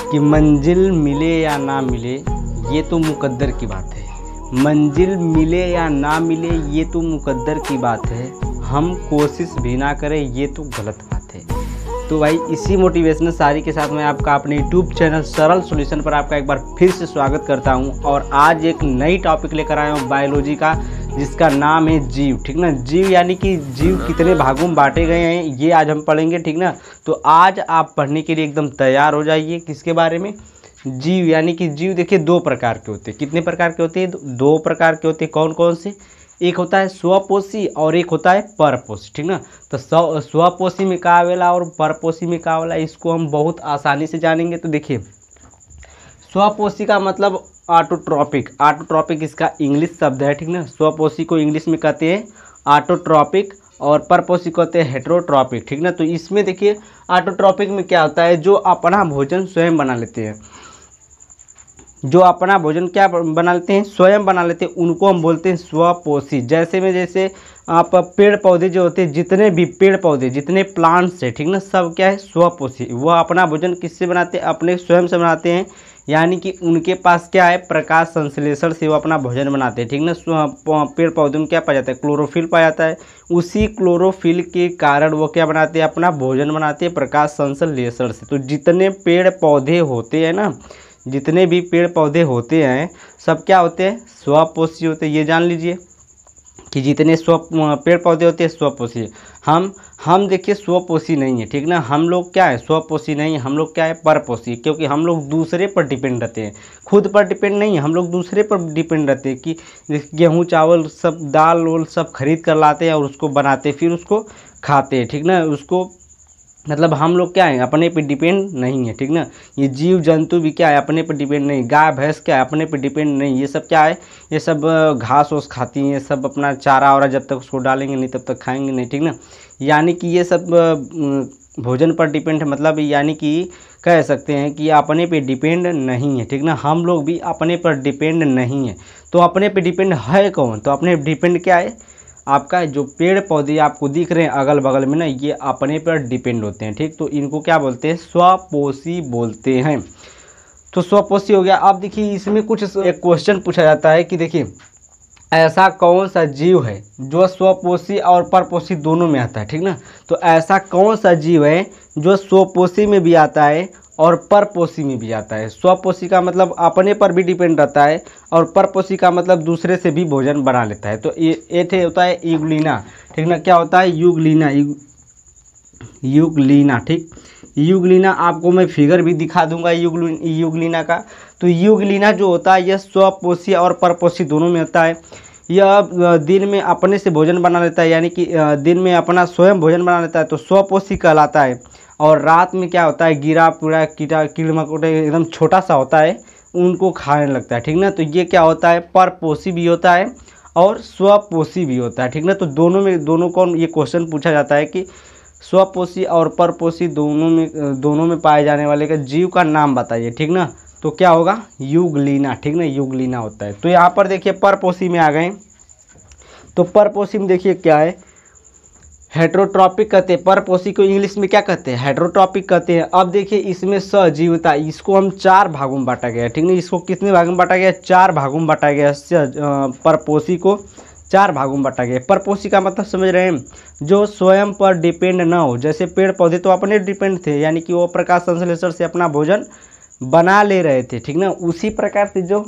कि मंजिल मिले या ना मिले ये तो मुकद्दर की बात है। मंजिल मिले या ना मिले ये तो मुकद्दर की बात है, हम कोशिश भी ना करें ये तो गलत बात है। तो भाई इसी मोटिवेशनल शायरी के साथ मैं आपका अपने यूट्यूब चैनल सरल सॉल्यूशन पर आपका एक बार फिर से स्वागत करता हूं। और आज एक नई टॉपिक लेकर आया हूं बायोलॉजी का, जिसका नाम है जीव। ठीक ना, जीव यानी कि जीव कितने भागों में बांटे गए हैं ये आज हम पढ़ेंगे। ठीक ना, तो आज आप पढ़ने के लिए एकदम तैयार हो जाइए। किसके बारे में? जीव यानी कि जीव देखिए दो प्रकार के होते हैं। कितने प्रकार के होते हैं? दो प्रकार के होते हैं। कौन कौन से? एक होता है स्वपोषी और एक होता है परपोषी। ठीक ना, तो स्वपोषी में का आवेला और परपोषी में का आवेला, इसको हम बहुत आसानी से जानेंगे। तो देखिए स्वपोषी का मतलब ऑटोट्रॉपिक। ऑटोट्रॉपिक इसका इंग्लिश शब्द है। ठीक ना, स्वपोषी को इंग्लिश में कहते हैं ऑटोट्रॉपिक और परपोषी को कहते हैं हेटेरोट्रॉपिक। ठीक ना, तो इसमें देखिए ऑटोट्रॉपिक में क्या होता है, जो अपना भोजन स्वयं बना लेते हैं, जो अपना भोजन क्या बना लेते हैं, स्वयं बना लेते हैं, उनको हम बोलते हैं स्वपोषी। जैसे आप पेड़ पौधे जो होते हैं, जितने भी पेड़ पौधे, जितने प्लांट्स है, ठीक ना, सब क्या है, स्वपोषी। वह अपना भोजन किससे बनाते हैं? अपने स्वयं से बनाते हैं। यानी कि उनके पास क्या है, प्रकाश संश्लेषण से वो अपना भोजन बनाते हैं। ठीक ना, पेड़ पौधे में क्या पाया जाता है? क्लोरोफिल पाया जाता है। उसी क्लोरोफिल के कारण वो क्या बनाते हैं? अपना भोजन बनाते हैं प्रकाश संश्लेषण से। तो जितने पेड़ पौधे होते हैं ना, जितने भी पेड़ पौधे होते हैं सब क्या होते हैं? स्वपोषी होते हैं। ये जान लीजिए कि जितने पेड़ पौधे होते हैं स्वपोषी। हम देखिए स्वपोषी नहीं है। ठीक ना, हम लोग क्या है? स्वपोषी नहीं है, हम लोग क्या है? परपोषी। क्योंकि हम लोग दूसरे पर डिपेंड रहते हैं, खुद पर डिपेंड नहीं है, हम लोग दूसरे पर डिपेंड रहते हैं। कि गेहूँ चावल सब दाल वोल सब खरीद कर लाते हैं और उसको बनाते हैं, फिर उसको खाते हैं। ठीक ना, उसको मतलब हम लोग क्या है? अपने पे डिपेंड नहीं है। ठीक ना, ये जीव जंतु भी क्या है? अपने पे डिपेंड नहीं। गाय भैंस क्या है? अपने पे डिपेंड नहीं। ये सब क्या है? ये सब घास वास खाती हैं, ये सब अपना चारा वारा जब तक उसको डालेंगे नहीं तब तक खाएंगे नहीं। ठीक ना, यानी कि ये सब भोजन पर डिपेंड है। मतलब यानी कि कह सकते हैं कि अपने पे डिपेंड नहीं है। ठीक ना, हम लोग भी अपने पर डिपेंड नहीं है। तो अपने पे डिपेंड है कौन? तो अपने डिपेंड क्या है? आपका जो पेड़ पौधे आपको दिख रहे हैं अगल बगल में ना, ये अपने पर डिपेंड होते हैं। ठीक, तो इनको क्या बोलते हैं? स्वपोषी बोलते हैं। तो स्वपोषी हो गया। अब देखिए इसमें कुछ एक क्वेश्चन पूछा जाता है कि देखिए ऐसा कौन सा जीव है जो स्वपोषी और परपोषी दोनों में आता है? ठीक ना, तो ऐसा कौन सा जीव है जो स्वपोषी में भी आता है और परपोषी में भी आता है? स्वपोषी का मतलब अपने पर भी डिपेंड रहता है और परपोषी का मतलब दूसरे से भी भोजन बना लेता है। तो ये होता है युगलीना। ठीक ना, क्या होता है? युगलीना। युगलीना। ठीक, युगलीना आपको मैं फिगर भी दिखा दूंगा युगलीना का। तो युगलीना जो होता है यह स्वपोषी और परपोषी दोनों में होता है। यह दिन में अपने से भोजन बना लेता है, यानी कि दिन में अपना स्वयं भोजन बना लेता है, तो स्वपोषी कहलाता है। और रात में क्या होता है? गिरा पूरा कीड़ा मकोड़े एकदम छोटा सा होता है, उनको खाने लगता है। ठीक ना, तो ये क्या होता है? परपोषी भी होता है और स्वपोषी भी होता है। ठीक ना, तो दोनों कौन, ये क्वेश्चन पूछा जाता है कि स्वपोषी और परपोषी दोनों में पाए जाने वाले का जीव का नाम बताइए। ठीक ना, तो क्या होगा? युगलीना। ठीक ना, युगलीना होता है। तो यहाँ पर देखिए परपोषी में आ गए। तो परपोषी में देखिए क्या है? हेटेरोट्रॉपिक कहते हैं। परपोषी को इंग्लिश में क्या कहते हैं? हेटेरोट्रॉपिक कहते हैं। अब देखिए इसमें सजीवता, इसको हम 4 भागों में बांटा गया है। ठीक है, इसको कितने भागों में बांटा गया? 4 भागों में बांटा गया। परपोषी को 4 भागों में बांटा गया। परपोषी का मतलब समझ रहे हैं? जो स्वयं पर डिपेंड ना हो। जैसे पेड़ पौधे तो अपने डिपेंड थे, यानी कि वो प्रकाश संश्लेषण से अपना भोजन बना ले रहे थे। ठीक ना, उसी प्रकार से जो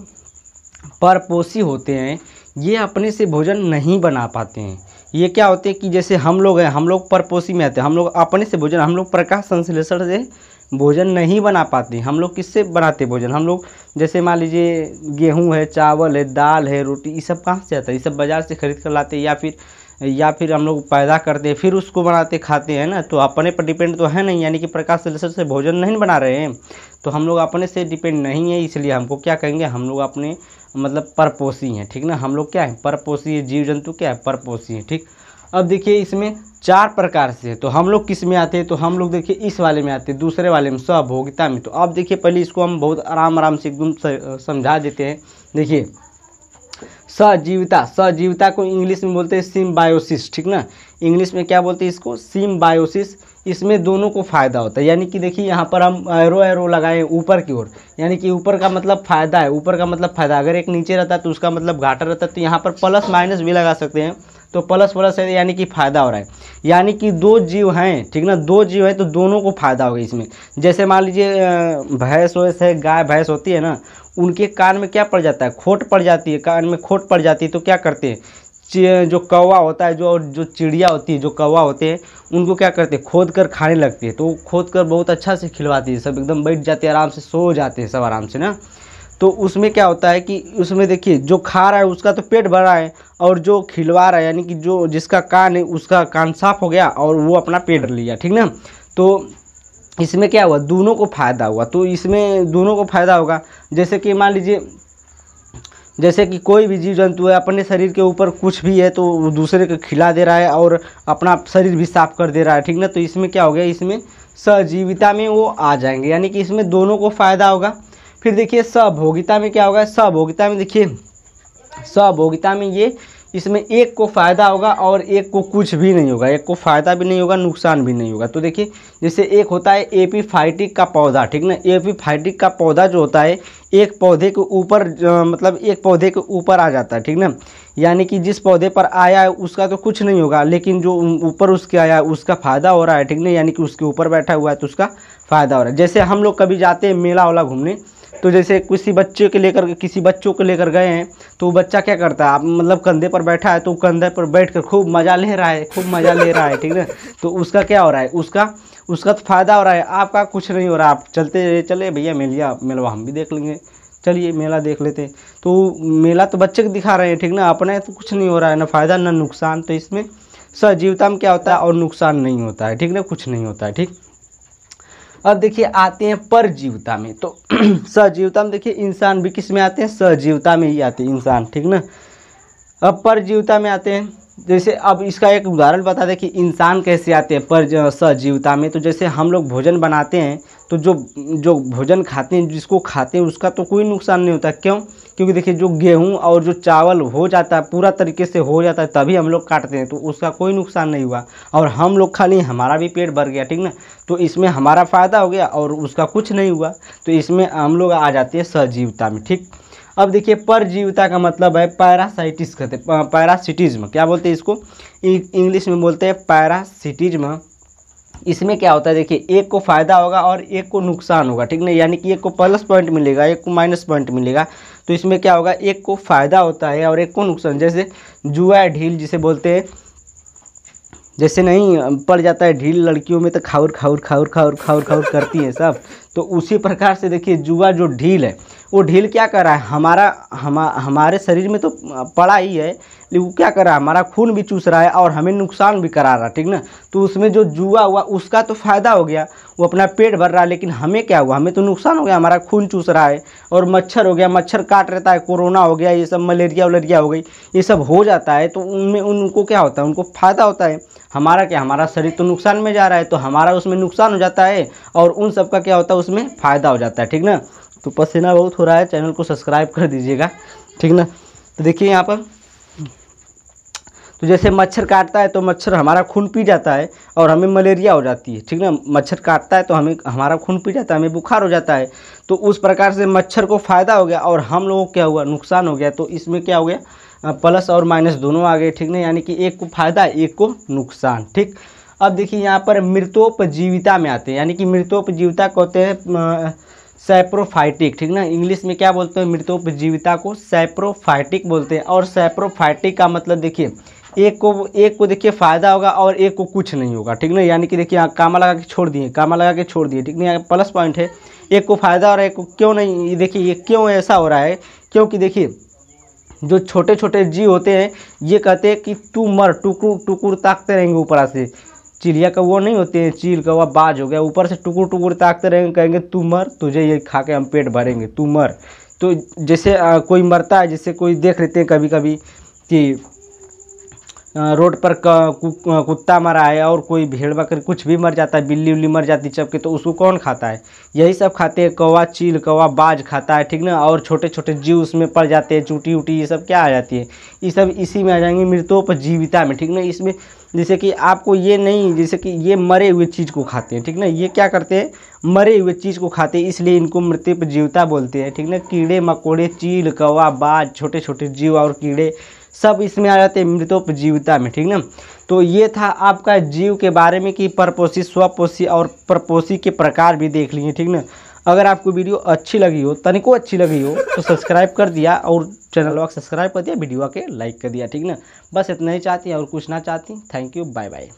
परपोषी होते हैं ये अपने से भोजन नहीं बना पाते हैं। ये क्या होते हैं कि जैसे हम लोग हैं, हम लोग परपोषी में आते हैं, हम लोग अपने से भोजन, हम लोग प्रकाश संश्लेषण से भोजन नहीं बना पाते। हम लोग किससे बनाते भोजन? हम लोग जैसे मान लीजिए गेहूं है, चावल है, दाल है, रोटी, ये सब कहाँ से आता है? ये सब बाज़ार से खरीद कर लाते हैं या फिर हम लोग पैदा करते हैं, फिर उसको बनाते खाते हैं ना। तो अपने पर डिपेंड तो है नहीं, यानी कि प्रकाश संश्लेषण से भोजन नहीं बना रहे हैं। तो हम लोग अपने से डिपेंड नहीं है, इसलिए हमको क्या कहेंगे? हम लोग अपने मतलब परपोषी हैं। ठीक ना, हम लोग क्या है? परपोषी जीव जंतु क्या है? परपोषी हैं। ठीक, अब देखिए इसमें 4 प्रकार से, तो हम लोग किस में आते हैं? तो हम लोग देखिए इस वाले में आते हैं, दूसरे वाले में, सहभोगिता में। तो अब देखिए पहले इसको हम बहुत आराम से एकदम समझा देते हैं। देखिए सजीवता को इंग्लिश में बोलते हैं सिम्बायोसिस। ठीक ना, इंग्लिश में क्या बोलते हैं इसको? सिम्बायोसिस। इसमें दोनों को फ़ायदा होता है। यानी कि देखिए यहाँ पर हम एरो लगाएं ऊपर की ओर, यानी कि ऊपर का मतलब फ़ायदा है, ऊपर का मतलब फ़ायदा। अगर एक नीचे रहता है तो उसका मतलब घाटा रहता है। तो यहाँ पर प्लस माइनस भी लगा सकते हैं, तो प्लस प्लस है यानी कि फ़ायदा हो रहा है। यानी कि दो जीव हैं, ठीक ना, दो जीव हैं तो दोनों को फ़ायदा होगा इसमें। जैसे मान लीजिए भैंस वैसे गाय भैंस होती है ना, उनके कान में क्या पड़ जाता है, खोट पड़ जाती है, कान में खोट पड़ जाती है। तो क्या करते हैं, जो कौवा होता है, जो चिड़िया होती है, जो कौवा होते हैं, उनको क्या करते हैं, खोद कर खाने लगती है। तो खोद कर बहुत अच्छा से खिलवाती है, सब एकदम बैठ जाते हैं, आराम से सो जाते हैं सब आराम से ना। तो उसमें क्या होता है कि उसमें देखिए जो खा रहा है उसका तो पेट भरा है, और जो खिलवा रहा है यानी कि जो जिसका कान है उसका कान साफ हो गया और वो अपना पेट भर लिया, ठीक ना। तो इसमें क्या हुआ, दोनों को फ़ायदा हुआ। तो इसमें दोनों को फ़ायदा होगा। जैसे कि मान लीजिए, जैसे कि कोई भी जीव जंतु है, अपने शरीर के ऊपर कुछ भी है तो वो दूसरे को खिला दे रहा है और अपना शरीर भी साफ कर दे रहा है, ठीक ना। तो इसमें क्या हो गया, इसमें सहजीविता में वो आ जाएंगे, यानी कि इसमें दोनों को फ़ायदा होगा। फिर देखिए सहभोगिता में क्या होगा, सहभोगिता में देखिए, सहभोगिता में ये इसमें एक को फ़ायदा होगा और एक को कुछ भी नहीं होगा, एक को फ़ायदा भी नहीं होगा, नुकसान भी नहीं होगा। तो देखिए जैसे एक होता है एपीफाइटिक का पौधा, ठीक ना। एपीफाइटिक का पौधा जो होता है एक पौधे के ऊपर मतलब एक पौधे के ऊपर आ जाता है, ठीक ना। यानी कि जिस पौधे पर आया है उसका तो कुछ नहीं होगा, लेकिन जो ऊपर उसके आया है उसका फ़ायदा हो रहा है, ठीक ना। यानी कि उसके ऊपर बैठा हुआ है तो उसका फ़ायदा हो रहा है। जैसे हम लोग कभी जाते हैं मेला वाला घूमने, तो जैसे किसी बच्चे को लेकर गए हैं, तो वो बच्चा क्या करता है, आप मतलब कंधे पर बैठा है तो कंधे पर बैठकर खूब मज़ा ले रहा है, खूब मज़ा ले रहा है, ठीक है। तो उसका क्या हो रहा है, उसका तो फ़ायदा हो रहा है, आपका कुछ नहीं हो रहा। आप चले भैया मेला हम भी देख लेंगे, चलिए मेला देख लेते हैं। तो मेला तो बच्चे को दिखा रहे हैं, ठीक ना, अपने तो कुछ नहीं हो रहा है, ना फ़ायदा ना नुकसान। तो इसमें सहजीविता में क्या होता है, और नुकसान नहीं होता है, ठीक ना, कुछ नहीं होता है, ठीक। अब देखिए आते हैं परजीविता में। तो सहजीविता में देखिए इंसान भी किस में आते हैं, सहजीविता में ही आते हैं इंसान, ठीक ना। अब परजीविता में आते हैं, जैसे अब इसका एक उदाहरण बता दें कि इंसान कैसे आते हैं पर सहजीविता में। तो जैसे हम लोग भोजन बनाते हैं तो जो भोजन खाते हैं, जिसको खाते हैं उसका तो कोई नुकसान नहीं होता। क्यों, क्योंकि देखिए जो गेहूं और जो चावल हो जाता है पूरा तरीके से हो जाता है तभी हम लोग काटते हैं, तो उसका कोई नुकसान नहीं हुआ और हम लोग खा लिए, हमारा भी पेट भर गया, ठीक ना। तो इसमें हमारा फ़ायदा हो गया और उसका कुछ नहीं हुआ। तो इसमें हम लोग आ जाते हैं सहजीविता में, ठीक। अब देखिए परजीविता का मतलब है पैरासाइटिस, कहते हैं पैरासिटिज्म, क्या बोलते हैं इसको, इंग्लिश में बोलते हैं पैरासिटिज्म। इसमें क्या होता है, देखिए एक को फ़ायदा होगा और एक को नुकसान होगा, ठीक ना। यानी कि एक को प्लस पॉइंट मिलेगा, एक को माइनस पॉइंट मिलेगा। तो इसमें क्या होगा, एक को फ़ायदा होता है और एक को नुकसान। जैसे जुआ ढील जिसे बोलते हैं, जैसे नहीं पड़ जाता है ढील लड़कियों में तो खाउर खाउर खाउर खाउर खाउर खाउर करती हैं सब, तो उसी प्रकार से देखिए जुआ जो ढील है, वो ढील क्या कर रहा है, हमारे शरीर में तो पड़ा ही है, लेकिन वो क्या कर रहा है, हमारा खून भी चूस रहा है और हमें नुकसान भी करा रहा है, ठीक ना। तो उसमें जो जुआ हुआ उसका तो फ़ायदा हो गया, वो अपना पेट भर रहा है, लेकिन हमें क्या हुआ, हमें तो नुकसान हो गया, हमारा खून चूस रहा है और मच्छर हो गया, मच्छर काट रहता है, कोरोना हो गया, ये सब मलेरिया वलेरिया हो गई, ये सब हो जाता है। तो उनमें उनको क्या होता है, उनको फ़ायदा होता है। हमारा क्या, हमारा शरीर तो नुकसान में जा रहा है, तो हमारा उसमें नुकसान हो जाता है और उन सब का क्या होता है, उसमें फ़ायदा हो जाता है, ठीक ना। तो पसीना बहुत हो रहा है, चैनल को सब्सक्राइब कर दीजिएगा, ठीक ना। तो देखिए यहाँ पर, तो जैसे मच्छर काटता है तो मच्छर हमारा खून पी जाता है और हमें मलेरिया हो जाती है, ठीक ना। मच्छर काटता है तो हमारा खून पी जाता है, हमें बुखार हो जाता है। तो उस प्रकार से मच्छर को फ़ायदा हो गया और हम लोगों को क्या हुआ, नुकसान हो गया। तो इसमें क्या हो गया, प्लस और माइनस दोनों आ गए, ठीक ना। यानी कि एक को फ़ायदा एक को नुकसान, ठीक। अब देखिए यहाँ पर मृतोपजीविता में आते हैं, यानी कि मृतोपजीविता को होते हैं सैप्रोफाइटिक, ठीक ना। इंग्लिश में क्या बोलते हैं, मृतोपजीविता को सैप्रोफाइटिक बोलते हैं। और सैप्रोफाइटिक का मतलब देखिए एक को देखिए फ़ायदा होगा और एक को कुछ नहीं होगा, ठीक ना। यानी कि देखिए यहाँ कामा लगा के छोड़ दिए, ठीक ना। यहाँ प्लस पॉइंट है, एक को फ़ायदा हो रहा है एक को क्यों नहीं। ये देखिए ये क्यों ऐसा हो रहा है, क्योंकि देखिए जो छोटे छोटे जीव होते हैं ये कहते हैं कि तू मर, टुकुर टुकुर ताकते रहेंगे ऊपर से। चिड़िया का वो नहीं होते हैं, चील का वह बाज हो गया, ऊपर से टुकुर टुकुर ताकते रहेंगे, कहेंगे तू मर, तुझे ये खा के हम पेट भरेंगे, तू मर। तो जैसे कोई मरता है, जैसे कोई देख लेते हैं कभी कभी कि रोड पर कुत्ता मरा है और कोई भेड़ बकरी कुछ भी मर जाता है, बिल्ली उल्ली मर जाती है चबके, तो उसको कौन खाता है? यही सब खाते हैं, कौवा, चील, कौवा, बाज खाता है, ठीक ना। और छोटे छोटे जीव उसमें पड़ जाते हैं, चूटी उटी ये सब क्या आ जाती है, ये सब इसी में आ जाएंगे, मृतोपजीविता में, ठीक ना। इसमें जैसे कि आपको ये नहीं, जैसे कि ये मरे हुए चीज़ को खाते हैं, ठीक ना। ये क्या करते हैं? मरे हुए चीज़ को खाते हैं, इसलिए इनको मृत्युपजीविता बोलते हैं, ठीक ना। कीड़े मकोड़े, चील, कौवा, बाज, छोटे छोटे जीव और कीड़े सब इसमें आ जाते हैं मृतोपजीविता में, ठीक ना। तो ये था आपका जीव के बारे में कि परपोषी, स्वपोषी और परपोषी के प्रकार भी देख लिए, ठीक ना। अगर आपको वीडियो अच्छी लगी हो, तनिको अच्छी लगी हो, तो सब्सक्राइब कर दिया और चैनल को सब्सक्राइब कर दिया, वीडियो के लाइक कर दिया, ठीक ना। बस इतना ही चाहती और कुछ ना चाहती। Thank you, bye bye.